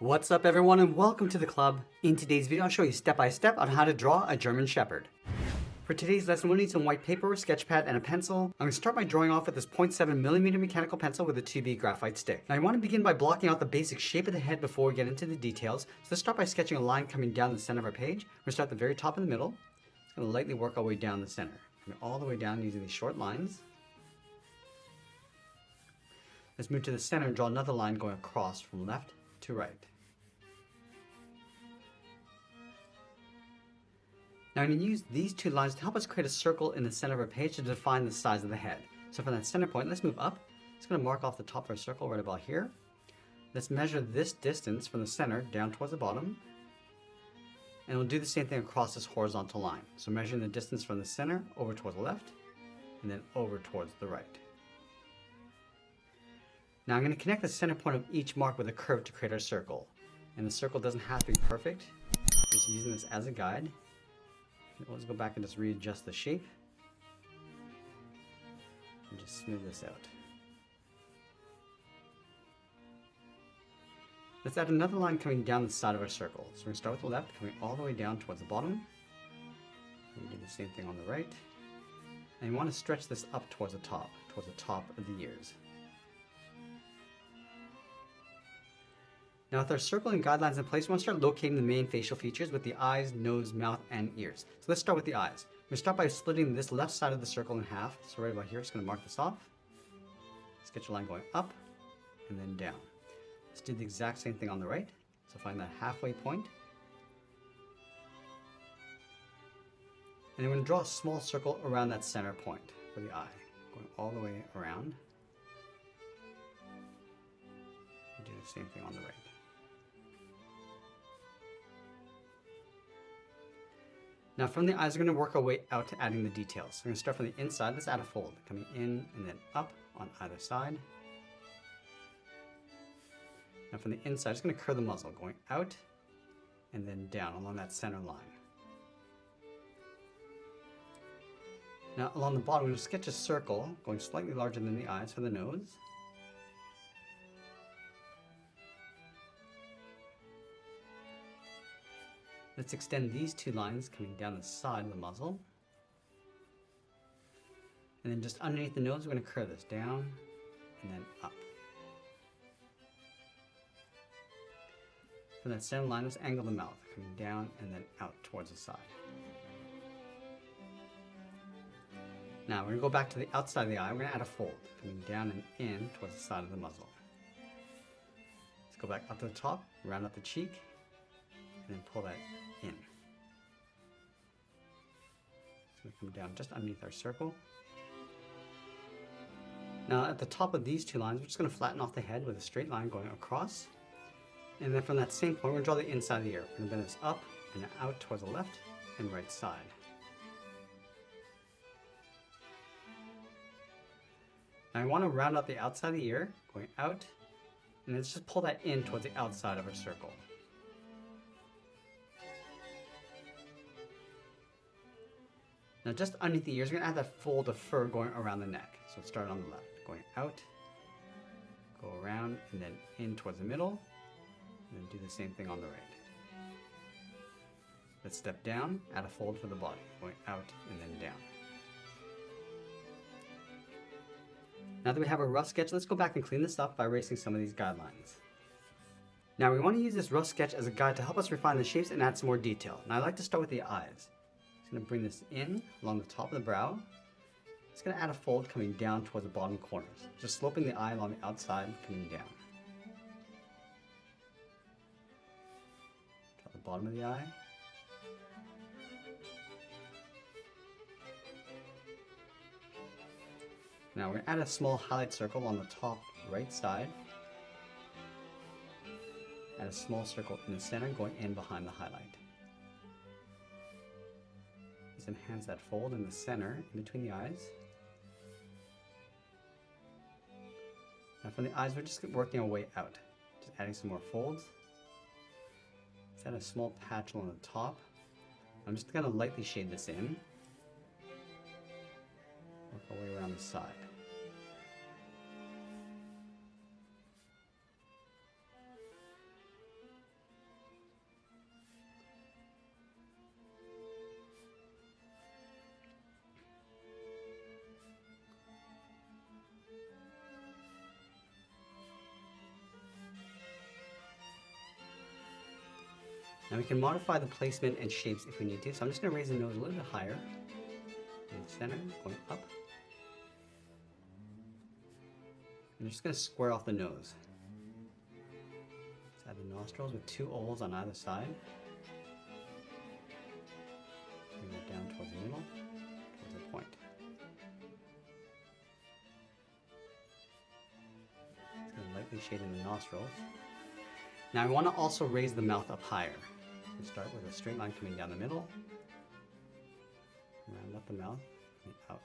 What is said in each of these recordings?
What's up everyone and welcome to the club. In today's video I'll show you step by step on how to draw a German Shepherd. For today's lesson we'll need some white paper, sketch pad, and a pencil. I'm going to start by drawing off with this 0.7mm mechanical pencil with a 2B graphite stick. Now I want to begin by blocking out the basic shape of the head before we get into the details. So let's start by sketching a line coming down the center of our page. We're going to start at the very top in the middle. It's going to lightly work our way down the center. Coming all the way down using these short lines. Let's move to the center and draw another line going across from left to right. Now I'm going to use these two lines to help us create a circle in the center of our page to define the size of the head. So from that center point, let's move up. It's going to mark off the top of our circle right about here. Let's measure this distance from the center down towards the bottom. And we'll do the same thing across this horizontal line. So measuring the distance from the center over towards the left and then over towards the right. Now I'm going to connect the center point of each mark with a curve to create our circle. And the circle doesn't have to be perfect. I'm just using this as a guide. Let's go back and just readjust the shape and just smooth this out. Let's add another line coming down the side of our circle. So we're going to start with the left, coming all the way down towards the bottom. And do the same thing on the right. And you want to stretch this up towards the top of the ears. Now with our circle and guidelines in place, we want to start locating the main facial features with the eyes, nose, mouth, and ears. So let's start with the eyes. We're going to start by splitting this left side of the circle in half. So right about here, just going to mark this off. Sketch a line going up and then down. Let's do the exact same thing on the right. So find that halfway point. And then we're going to draw a small circle around that center point for the eye, going all the way around. And do the same thing on the right. Now from the eyes, we're going to work our way out to adding the details. So we're going to start from the inside. Let's add a fold, coming in and then up on either side. Now from the inside, just going to curve the muzzle, going out and then down along that center line. Now along the bottom, we're going to sketch a circle, going slightly larger than the eyes for the nose. Let's extend these two lines coming down the side of the muzzle. And then just underneath the nose, we're going to curve this down and then up. For that center line, let's angle the mouth, coming down and then out towards the side. Now we're going to go back to the outside of the eye. We're going to add a fold, coming down and in towards the side of the muzzle. Let's go back up to the top, round up the cheek, and then pull that in. It's going to come down just underneath our circle. Now at the top of these two lines, we're just going to flatten off the head with a straight line going across. And then from that same point, we're going to draw the inside of the ear. We're going to bend this up and out towards the left and right side. Now I want to round out the outside of the ear, going out, and then just pull that in towards the outside of our circle. Now just underneath the ears, we're going to add that fold of fur going around the neck. So start on the left, going out, go around, and then in towards the middle, and then do the same thing on the right. Let's step down, add a fold for the body, going out and then down. Now that we have a rough sketch, let's go back and clean this up by erasing some of these guidelines. Now we want to use this rough sketch as a guide to help us refine the shapes and add some more detail. Now I like to start with the eyes. I'm going to bring this in along the top of the brow. It's going to add a fold coming down towards the bottom corners, just sloping the eye along the outside, coming down. Draw the bottom of the eye. Now we're going to add a small highlight circle on the top right side. Add a small circle in the center going in behind the highlight. Enhance that fold in the center, in between the eyes. Now from the eyes, we're just working our way out. Just adding some more folds. Let's add a small patch along the top. I'm just going to lightly shade this in. Work our way around the side. Now we can modify the placement and shapes if we need to. So I'm just going to raise the nose a little bit higher. In the center, going up. I'm just going to square off the nose. Let's add the nostrils with 2 ovals on either side. Bring it down towards the middle, towards the point. It's going to lightly shade in the nostrils. Now I want to also raise the mouth up higher. So start with a straight line coming down the middle. Round up the mouth and out.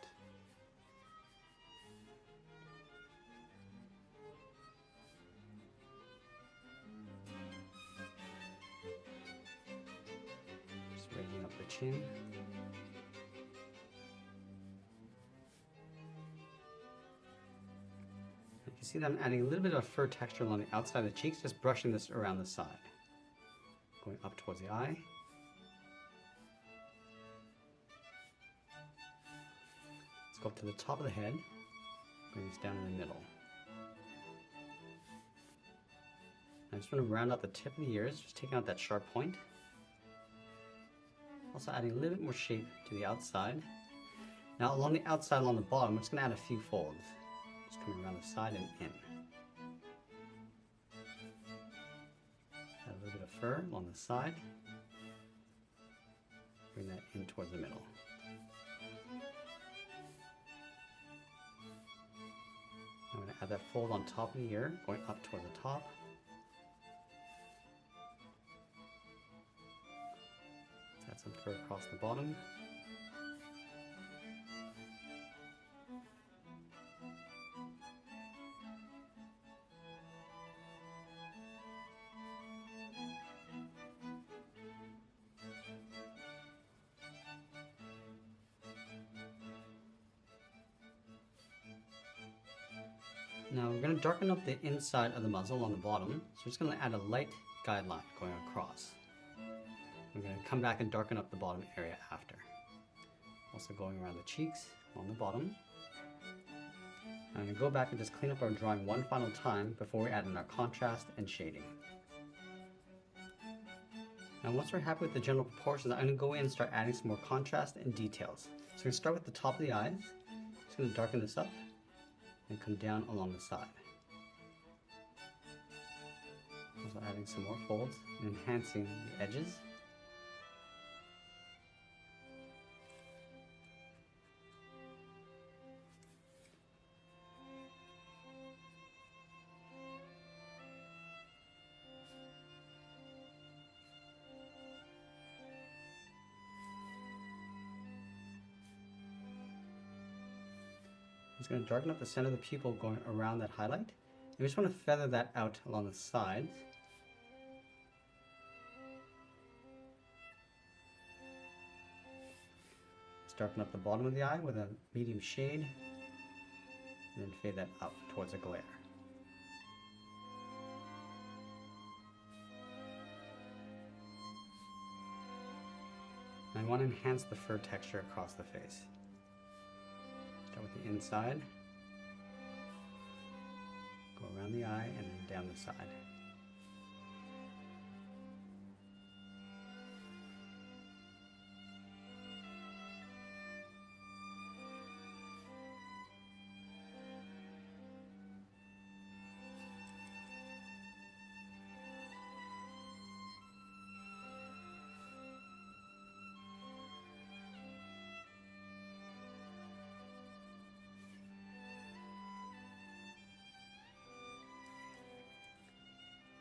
Just raising up the chin. You can see that I'm adding a little bit of fur texture along the outside of the cheeks, just brushing this around the side. Going up towards the eye. Let's go up to the top of the head, bring this down in the middle. I just want to round out the tip of the ears, just taking out that sharp point. Also adding a little bit more shape to the outside. Now along the outside, along the bottom, I'm just going to add a few folds. Just coming around the side and in. Add a little bit of fur along the side. Bring that in towards the middle. I'm going to add that fold on top of the ear, going up toward the top. Let's add some fur across the bottom. Now we're going to darken up the inside of the muzzle on the bottom, so we're just going to add a light guideline going across. We're going to come back and darken up the bottom area after. Also going around the cheeks on the bottom. I'm going to go back and just clean up our drawing one final time before we add in our contrast and shading. Now once we're happy with the general proportions, I'm going to go in and start adding some more contrast and details. So we're going to start with the top of the eyes. Just going to darken this up and come down along the side. Also adding some more folds and enhancing the edges. I'm just going to darken up the center of the pupil going around that highlight. And we just want to feather that out along the sides. Let's darken up the bottom of the eye with a medium shade, and then fade that up towards a glare. And I want to enhance the fur texture across the face. Start with the inside, go around the eye and then down the side.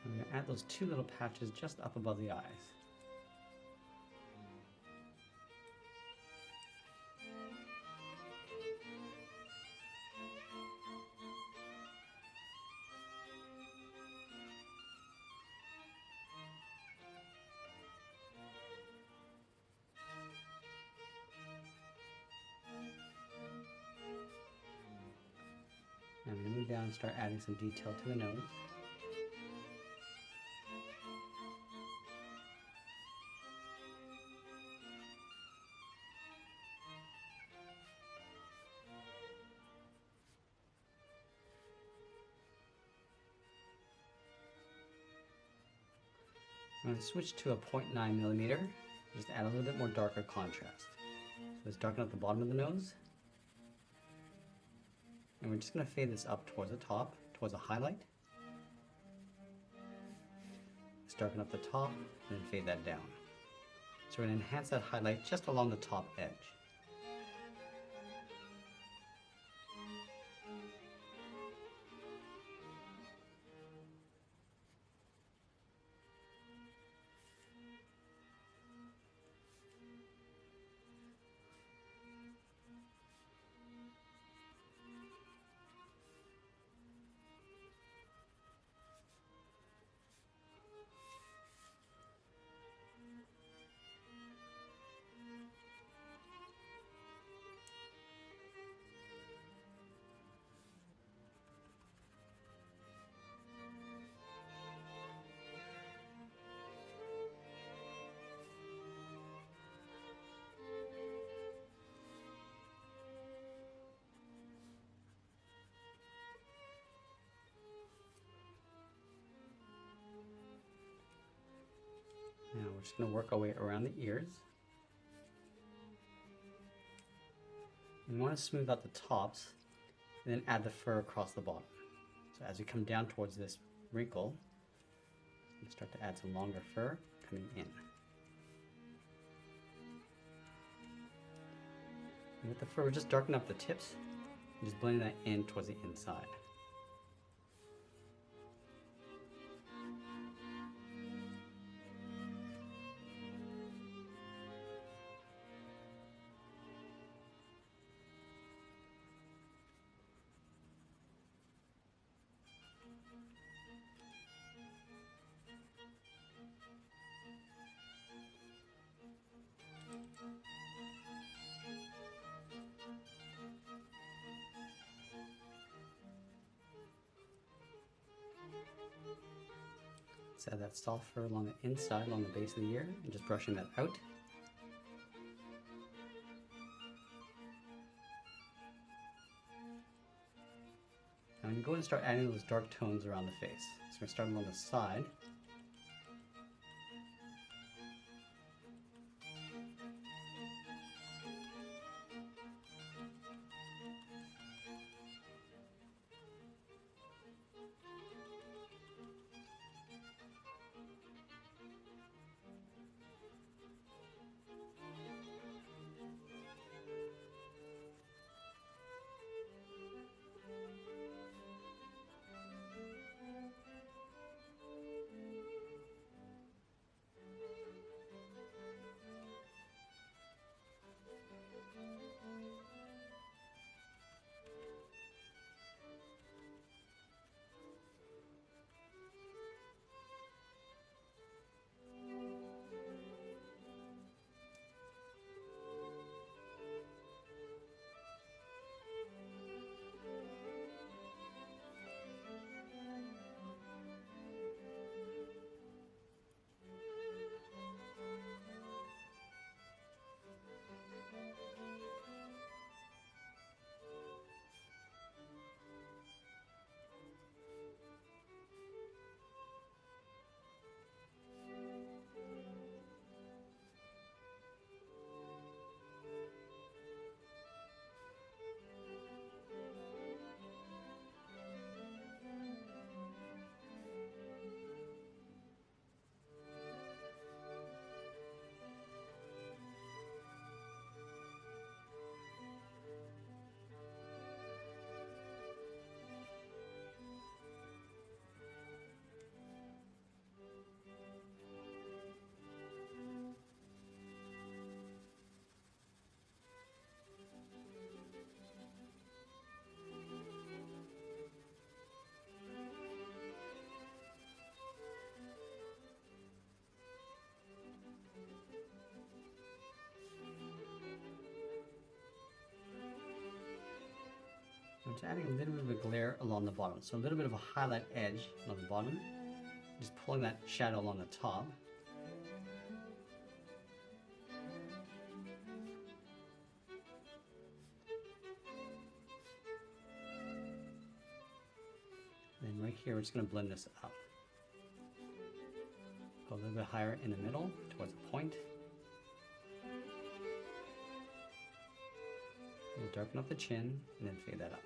I'm going to add those 2 little patches just up above the eyes. And I'm going to move down and start adding some detail to the nose. I'm going to switch to a 0.9 millimeter, just add a little bit more darker contrast. So let's darken up the bottom of the nose. And we're just going to fade this up towards the top, towards a highlight. Let's darken up the top and then fade that down. So we're going to enhance that highlight just along the top edge. Now we're just going to work our way around the ears. We want to smooth out the tops and then add the fur across the bottom. So as we come down towards this wrinkle, we start to add some longer fur coming in. And with the fur, we're just darkening up the tips and just blending that in towards the inside. Let's add that soft fur along the inside, along the base of the ear, and just brushing that out. Now I'm going to start adding those dark tones around the face. So we're starting on the side. I'm just adding a little bit of a glare along the bottom. So a little bit of a highlight edge on the bottom. Just pulling that shadow along the top. And then right here, we're just going to blend this up. Go little bit higher in the middle towards the point. We'll darken up the chin and then fade that up.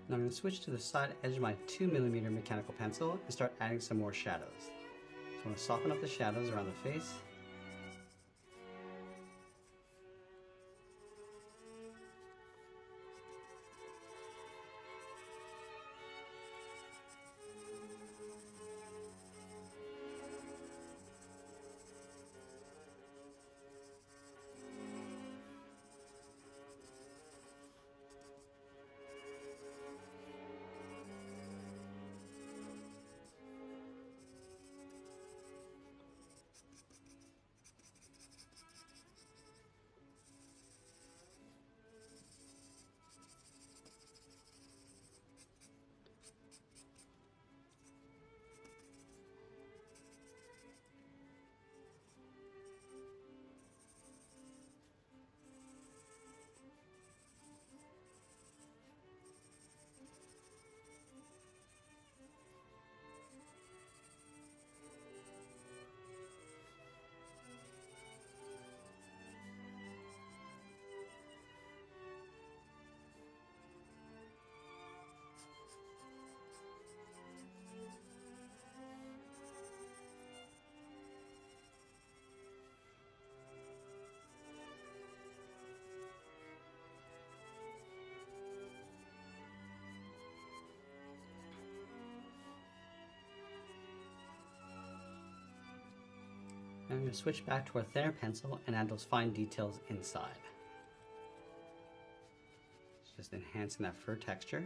Now I'm going to switch to the side edge of my 2mm mechanical pencil and start adding some more shadows. So I want to soften up the shadows around the face. Now I'm going to switch back to our thinner pencil and add those fine details inside. It's just enhancing that fur texture.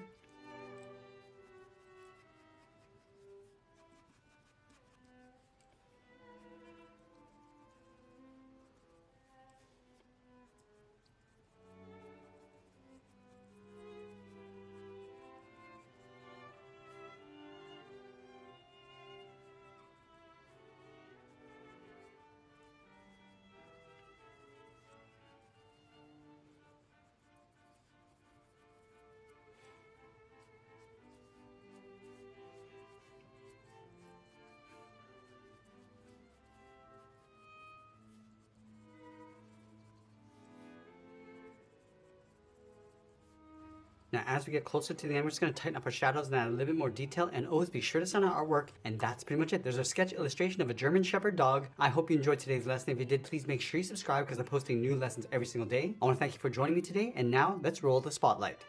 Now as we get closer to the end, we're just going to tighten up our shadows and add a little bit more detail, and always be sure to sign our artwork. And that's pretty much it. There's a sketch illustration of a German Shepherd dog. I hope you enjoyed today's lesson. If you did, please make sure you subscribe because I'm posting new lessons every single day. I want to thank you for joining me today, and now let's roll the spotlight.